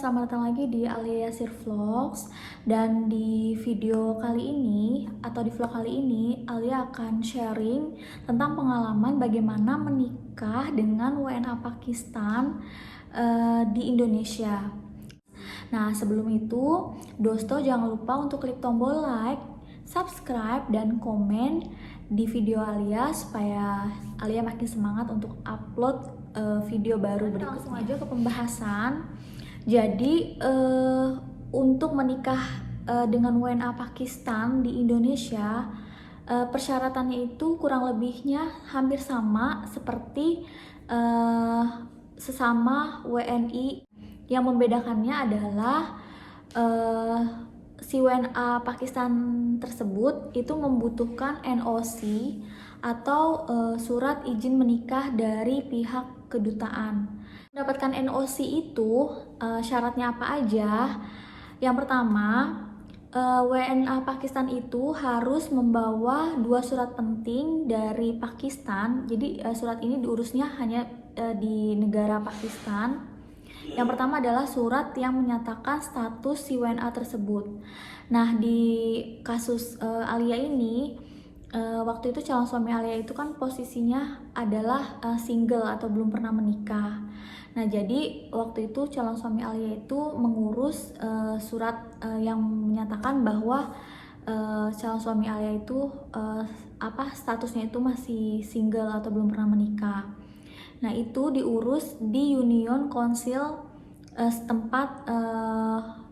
selamat datang lagi di Alia Yasir Vlogs. Dan di video kali ini atau di vlog kali ini Alia akan sharing tentang pengalaman bagaimana menikah dengan WNA Pakistan di Indonesia. Nah, sebelum itu Dosto jangan lupa untuk klik tombol like, subscribe, dan komen di video Alia supaya Alia makin semangat untuk upload video baru berikutnya. Langsung aja ke pembahasan. Jadi untuk menikah dengan WNA Pakistan di Indonesia, persyaratannya itu kurang lebihnya hampir sama seperti sesama WNI. Yang membedakannya adalah si WNA Pakistan tersebut itu membutuhkan NOC atau surat izin menikah dari pihak kedutaan. Mendapatkan NOC itu syaratnya apa aja? Yang pertama, WNA Pakistan itu harus membawa 2 surat penting dari Pakistan. Jadi surat ini diurusnya hanya di negara Pakistan. Yang pertama adalah surat yang menyatakan status si WNA tersebut. Nah, di kasus Alia ini, waktu itu calon suami Alia itu kan posisinya adalah single atau belum pernah menikah. Nah, jadi waktu itu calon suami Alia itu mengurus surat yang menyatakan bahwa calon suami Alia itu statusnya itu masih single atau belum pernah menikah. Nah, itu diurus di Union Council setempat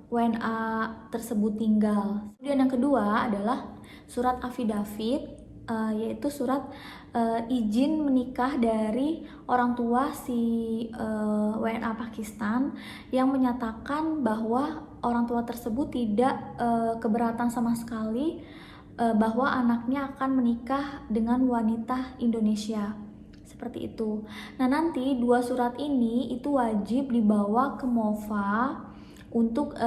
WNA tersebut tinggal. Kemudian yang kedua adalah surat affidavit, yaitu surat izin menikah dari orang tua si WNA Pakistan yang menyatakan bahwa orang tua tersebut tidak keberatan sama sekali bahwa anaknya akan menikah dengan wanita Indonesia. Seperti itu. Nah, nanti 2 surat ini itu wajib dibawa ke MOFA untuk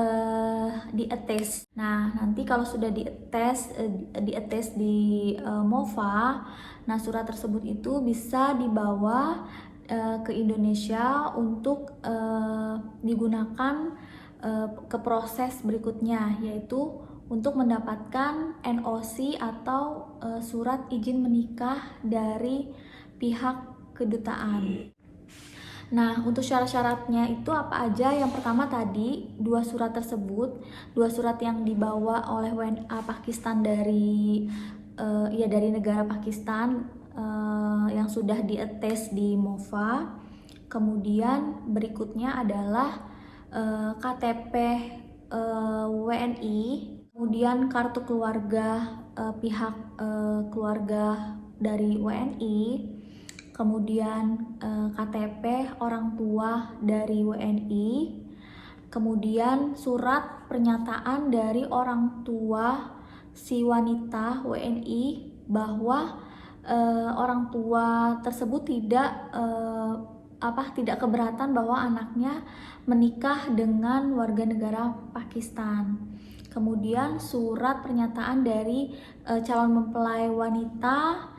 di-attest. Nah, nanti kalau sudah di-attest di MOFA, nah surat tersebut itu bisa dibawa ke Indonesia untuk digunakan ke proses berikutnya, yaitu untuk mendapatkan NOC atau surat izin menikah dari pihak kedutaan. Nah, untuk syarat-syaratnya itu apa aja? Yang pertama tadi, 2 surat tersebut, 2 surat yang dibawa oleh WNA Pakistan dari negara Pakistan yang sudah di-attest di MOFA. Kemudian berikutnya adalah KTP WNI, kemudian kartu keluarga pihak keluarga dari WNI, kemudian KTP orang tua dari WNI, kemudian surat pernyataan dari orang tua si wanita WNI bahwa orang tua tersebut tidak keberatan bahwa anaknya menikah dengan warga negara Pakistan. Kemudian surat pernyataan dari calon mempelai wanita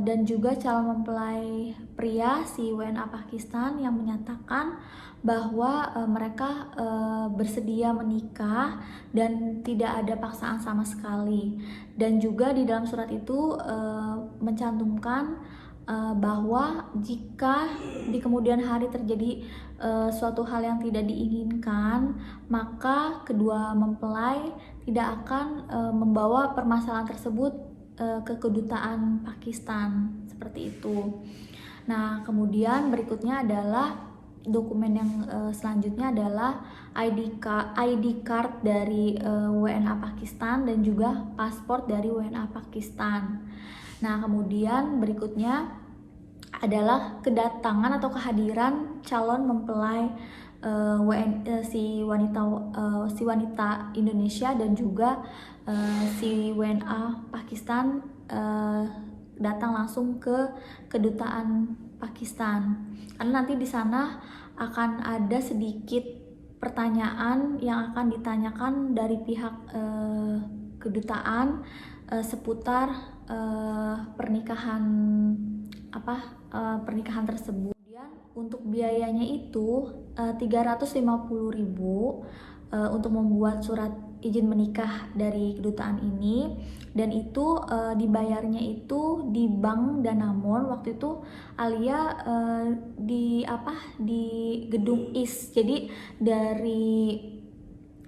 dan juga calon mempelai pria si WNA Pakistan yang menyatakan bahwa mereka bersedia menikah dan tidak ada paksaan sama sekali. Dan juga di dalam surat itu mencantumkan bahwa jika di kemudian hari terjadi suatu hal yang tidak diinginkan, maka kedua mempelai tidak akan membawa permasalahan tersebut ke kedutaan Pakistan, seperti itu. Nah, kemudian berikutnya adalah dokumen yang selanjutnya adalah ID card dari WNA Pakistan dan juga paspor dari WNA Pakistan. Nah, kemudian berikutnya adalah kedatangan atau kehadiran calon mempelai si wanita Indonesia dan juga si WNA Pakistan datang langsung ke kedutaan Pakistan, karena nanti di sana akan ada sedikit pertanyaan yang akan ditanyakan dari pihak kedutaan seputar pernikahan tersebut. Kemudian Untuk biayanya itu 350.000 untuk membuat surat izin menikah dari kedutaan ini, dan itu dibayarnya itu di Bank Danamon. Waktu itu Alia di gedung IS. Jadi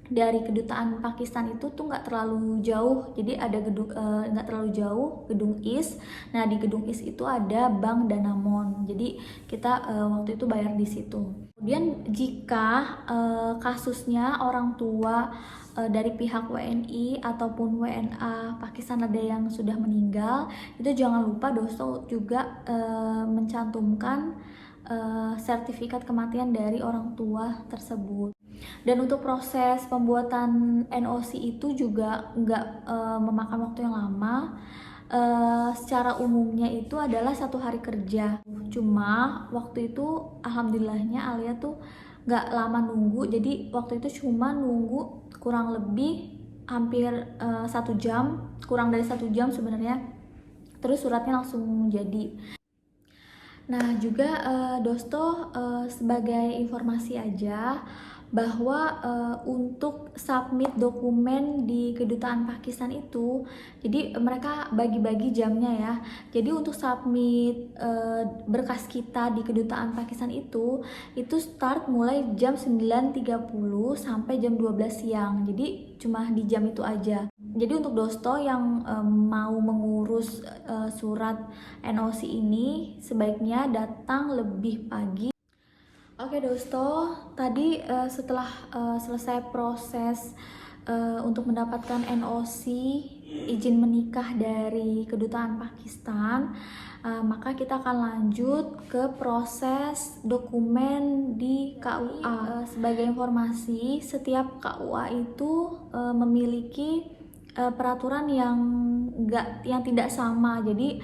dari kedutaan Pakistan itu tuh nggak terlalu jauh, jadi ada gedung nggak terlalu jauh gedung IS. Nah, di gedung IS itu ada Bank Danamon, jadi kita waktu itu bayar di situ. Kemudian jika kasusnya orang tua dari pihak WNI ataupun WNA Pakistan ada yang sudah meninggal, itu jangan lupa Dosto juga mencantumkan sertifikat kematian dari orang tua tersebut. Dan untuk proses pembuatan NOC itu juga nggak memakan waktu yang lama. Secara umumnya itu adalah 1 hari kerja. Cuma waktu itu alhamdulillahnya Alia tuh nggak lama nunggu. Jadi waktu itu cuma nunggu kurang lebih hampir 1 jam, kurang dari 1 jam sebenarnya. Terus suratnya langsung jadi. Nah, juga Dosto sebagai informasi aja bahwa untuk submit dokumen di kedutaan Pakistan itu, jadi mereka bagi-bagi jamnya ya. Jadi untuk submit berkas kita di kedutaan Pakistan itu start mulai jam 9.30 sampai jam 12 siang. Jadi cuma di jam itu aja. Jadi untuk Dosto yang mau mengurus surat NOC ini sebaiknya datang lebih pagi. Oke Dosto, tadi setelah selesai proses untuk mendapatkan NOC izin menikah dari kedutaan Pakistan, maka kita akan lanjut ke proses dokumen di KUA. Sebagai informasi, setiap KUA itu memiliki peraturan yang tidak sama, jadi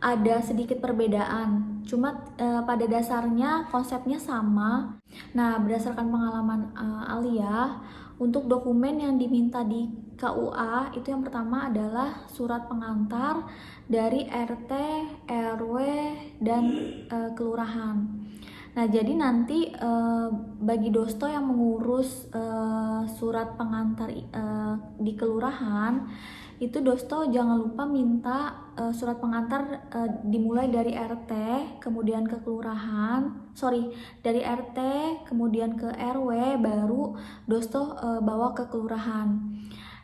ada sedikit perbedaan, cuma pada dasarnya konsepnya sama. Nah, berdasarkan pengalaman Alia, untuk dokumen yang diminta di KUA itu yang pertama adalah surat pengantar dari RT, RW, dan kelurahan. Nah, jadi nanti bagi Dosto yang mengurus surat pengantar di kelurahan, itu Dosto jangan lupa minta surat pengantar dimulai dari RT, kemudian ke kelurahan, dari RT, kemudian ke RW, baru Dosto bawa ke kelurahan.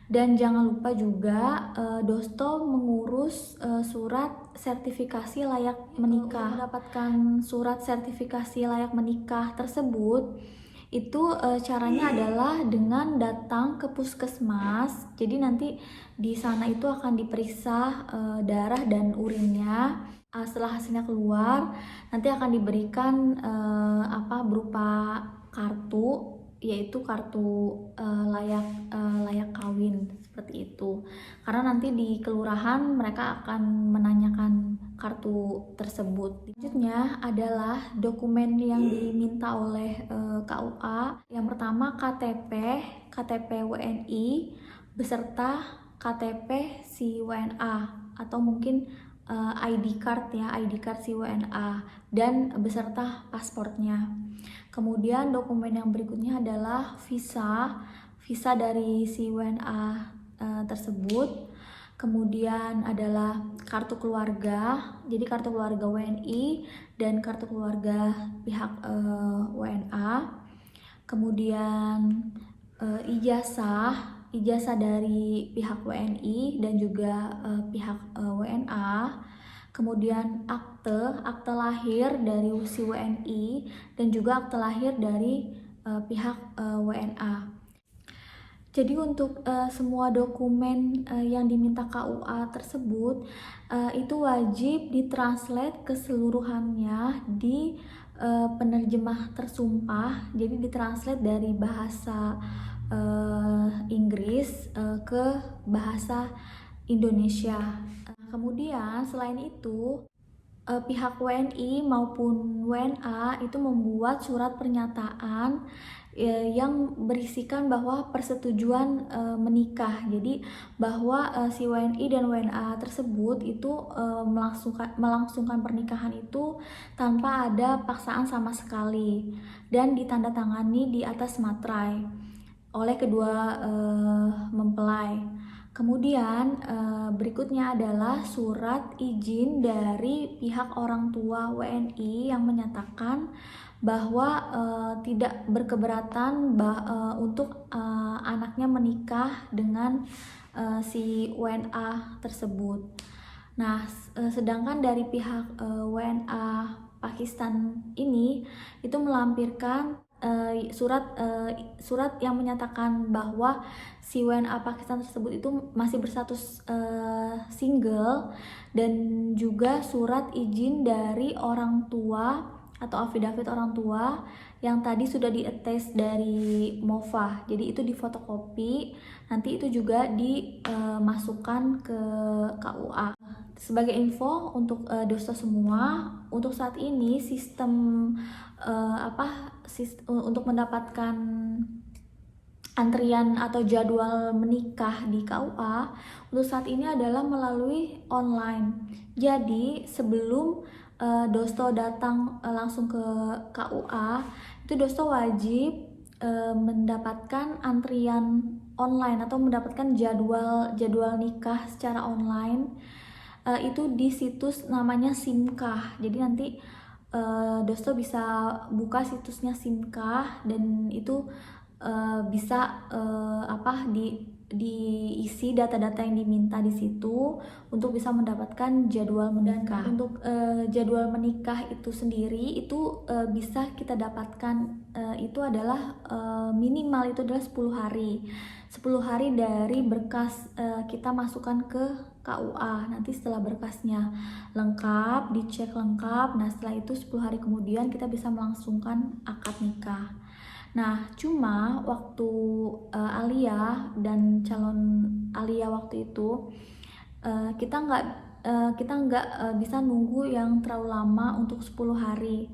Dan jangan lupa juga Dosto mengurus surat sertifikasi layak menikah. Mendapatkan surat sertifikasi layak menikah tersebut, itu caranya adalah dengan datang ke puskesmas. Jadi nanti di sana itu akan diperiksa darah dan urinnya. Setelah hasilnya keluar, nanti akan diberikan berupa kartu, yaitu kartu layak kawin, seperti itu. Karena nanti di kelurahan mereka akan menanyakan kartu tersebut. Selanjutnya adalah dokumen yang diminta oleh KUA. Yang pertama KTP WNI beserta KTP si WNA, atau mungkin ID card si WNA, dan beserta pasportnya. Kemudian dokumen yang berikutnya adalah visa dari si WNA tersebut. Kemudian adalah kartu keluarga, jadi kartu keluarga WNI dan kartu keluarga pihak WNA. Kemudian ijazah dari pihak WNI dan juga pihak WNA. Kemudian akte lahir dari si WNI dan juga akte lahir dari pihak WNA. Jadi untuk semua dokumen yang diminta KUA tersebut itu wajib ditranslate keseluruhannya di penerjemah tersumpah. Jadi ditranslate dari bahasa Inggris ke bahasa Indonesia. Kemudian selain itu pihak WNI maupun WNA itu membuat surat pernyataan yang berisikan bahwa persetujuan menikah. Jadi bahwa si WNI dan WNA tersebut itu melangsungkan pernikahan itu tanpa ada paksaan sama sekali dan ditandatangani di atas materai oleh kedua mempelai. Kemudian berikutnya adalah surat izin dari pihak orang tua WNI yang menyatakan bahwa tidak berkeberatan untuk anaknya menikah dengan si WNA tersebut. Nah, sedangkan dari pihak WNA Pakistan ini itu melampirkan surat yang menyatakan bahwa si WNA Pakistan tersebut itu masih berstatus single, dan juga surat izin dari orang tua atau afidavit orang tua yang tadi sudah di-attest dari MOFA. Jadi itu difotokopi, nanti itu juga dimasukkan ke KUA. Sebagai info untuk dosta semua, untuk saat ini sistem untuk mendapatkan antrian atau jadwal menikah di KUA untuk saat ini adalah melalui online. Jadi sebelum dosto datang langsung ke KUA, itu dosto wajib mendapatkan antrian online atau mendapatkan jadwal nikah secara online. Itu di situs namanya Simkah. Jadi nanti dosto bisa buka situsnya Simkah, dan itu bisa diisi data-data yang diminta di situ untuk bisa mendapatkan jadwal menikah. Dan untuk jadwal menikah itu sendiri itu bisa kita dapatkan itu adalah minimal itu adalah 10 hari dari berkas kita masukkan ke KUA. Nanti setelah berkasnya lengkap, dicek lengkap, nah setelah itu 10 hari kemudian kita bisa melangsungkan akad nikah. Nah, cuma waktu Alia dan calon Alia waktu itu kita nggak bisa nunggu yang terlalu lama untuk 10 hari,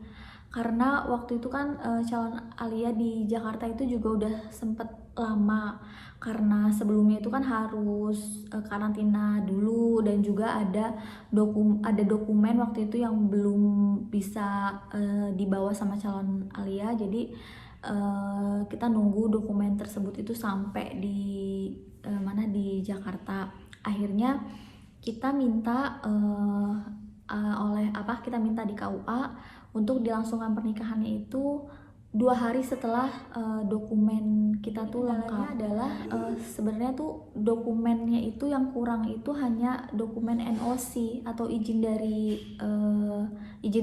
karena waktu itu kan calon Alia di Jakarta itu juga udah sempet lama, karena sebelumnya itu kan harus karantina dulu, dan juga ada dokumen waktu itu yang belum bisa dibawa sama calon Alia. Jadi kita nunggu dokumen tersebut itu sampai di di Jakarta. Akhirnya kita minta kita minta di KUA untuk dilangsungkan pernikahannya itu 2 hari setelah dokumen kita tuh lengkap. Adalah sebenarnya tuh dokumennya itu yang kurang itu hanya dokumen NOC atau izin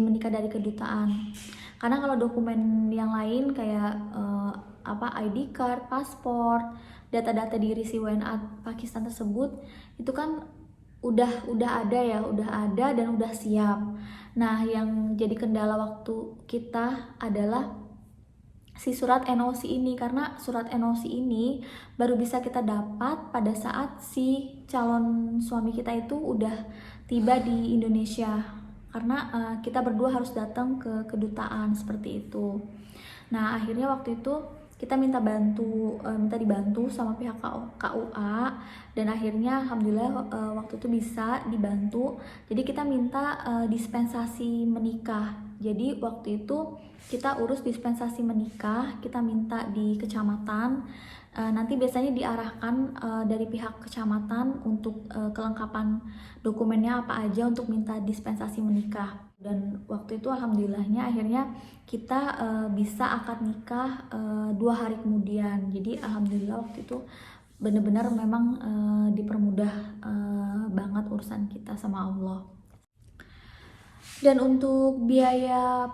menikah dari kedutaan. Karena kalau dokumen yang lain kayak ID card, paspor, data-data diri si WNA Pakistan tersebut itu kan udah ada dan udah siap. Nah, yang jadi kendala waktu kita adalah si surat NOC ini, karena surat NOC ini baru bisa kita dapat pada saat si calon suami kita itu udah tiba di Indonesia, karena kita berdua harus datang ke kedutaan seperti itu. Nah, akhirnya waktu itu kita minta dibantu sama pihak KUA, dan akhirnya alhamdulillah waktu itu bisa dibantu. Jadi kita minta dispensasi menikah. Jadi waktu itu kita urus dispensasi menikah, kita minta di kecamatan. Nanti biasanya diarahkan dari pihak kecamatan untuk kelengkapan dokumennya apa aja untuk minta dispensasi menikah. Dan waktu itu alhamdulillahnya akhirnya kita bisa akad nikah 2 hari kemudian. Jadi alhamdulillah waktu itu benar-benar memang dipermudah banget urusan kita sama Allah. Dan untuk biaya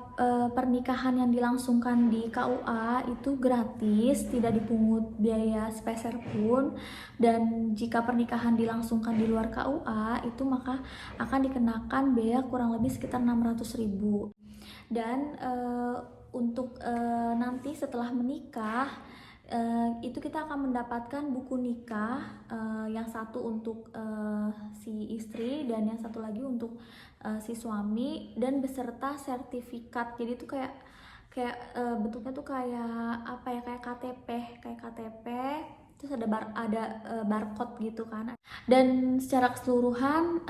pernikahan yang dilangsungkan di KUA itu gratis, tidak dipungut biaya sepeser pun. Dan jika pernikahan dilangsungkan di luar KUA itu maka akan dikenakan biaya kurang lebih sekitar 600.000. Dan untuk nanti setelah menikah itu kita akan mendapatkan buku nikah, yang satu untuk si istri dan yang satu lagi untuk si suami, dan beserta sertifikat. Jadi itu kayak bentuknya tuh kayak apa ya, kayak KTP, terus ada barcode gitu kan. Dan secara keseluruhan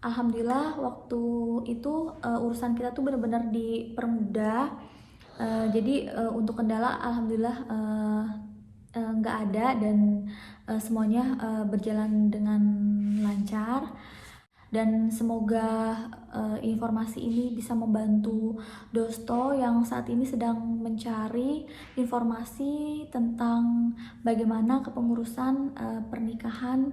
alhamdulillah waktu itu urusan kita tuh benar-benar dipermudah. Jadi untuk kendala alhamdulillah nggak ada, dan semuanya berjalan dengan lancar. Dan semoga informasi ini bisa membantu Dosto yang saat ini sedang mencari informasi tentang bagaimana kepengurusan pernikahan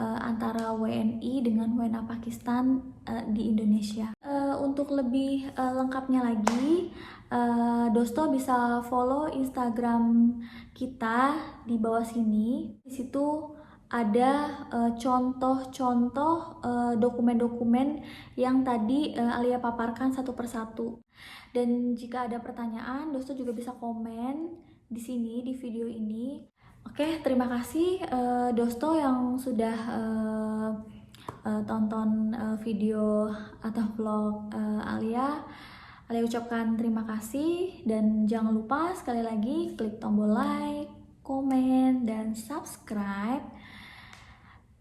antara WNI dengan WNA Pakistan di Indonesia. Untuk lebih lengkapnya lagi, Dosto bisa follow Instagram kita di bawah sini. Di situ ada contoh-contoh dokumen-dokumen yang tadi Alia paparkan satu persatu. Dan jika ada pertanyaan, Dosto juga bisa komen di sini di video ini. Oke, terima kasih Dosto yang sudah tonton video atau vlog Alia. Alia ucapkan terima kasih, dan jangan lupa sekali lagi klik tombol like, komen, dan subscribe.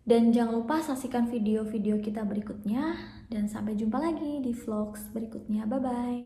Dan jangan lupa saksikan video-video kita berikutnya, dan sampai jumpa lagi di vlogs berikutnya. Bye-bye.